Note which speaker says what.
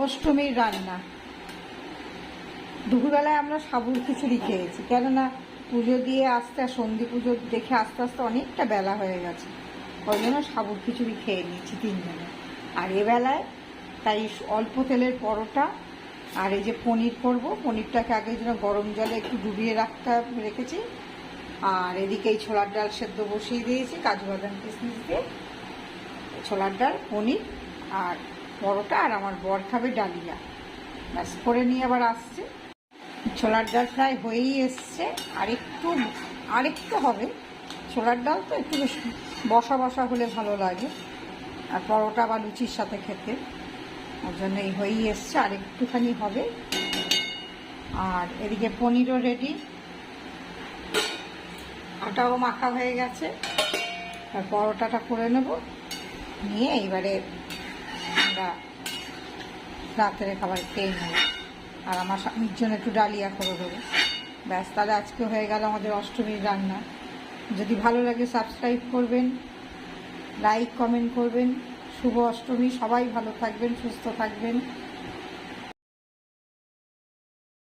Speaker 1: অষ্টমীর রান্না। দুপুরবেলায় আমরা সাবুর খিচুড়ি খেয়েছি, কেননা পুজো দিয়ে আসতে আর সন্ধি পুজো দেখে আস্তে আস্তে অনেকটা বেলা হয়ে গেছে, ওই জন্য সাবুর খিচুড়ি খেয়ে নিয়েছি তিনজনে। আর এবেলায় তাই অল্প তেলের পরোটা আর এই যে পনির করব, পনিরটাকে আগে যেন গরম জলে একটু ডুবিয়ে রেখেছি। আর এদিকে এই ছোলার ডাল সেদ্ধ বসিয়ে দিয়েছি, কাজু বাদাম কিশমিশ দিয়ে। ছোলার ডাল, পনির আর পরোটা, আর আমার বর খাবে ডালিয়া। ব্যাস করে নিয়ে আবার আসছে। ছোলার ডাল প্রায় হয়েই এসছে, আরেকটু হবে। ছোলার ডাল তো একটু বেশ বসা বসা হলে ভালো লাগে, আর পরোটা বা লুচির সাথে খেতে, ওর জন্য এই হয়েই এসছে, আর একটুখানি হবে। আর এদিকে পনিরও রেডি, আটাও মাখা হয়ে গেছে। আর পরোটাটা করে নেব, নিয়ে এইবারে আমরা রাতের খাবার খেয়ে নেব। আর আমার স্বামীর জন্য একটু ডালিয়া করে দেবো। ব্যাস, তাহলে আজকে হয়ে গেল আমাদের অষ্টমীর রান্না। যদি ভালো লাগে সাবস্ক্রাইব করবেন, লাইক কমেন্ট করবেন। শুভ অষ্টমী, সবাই ভালো থাকবেন, সুস্থ থাকবেন।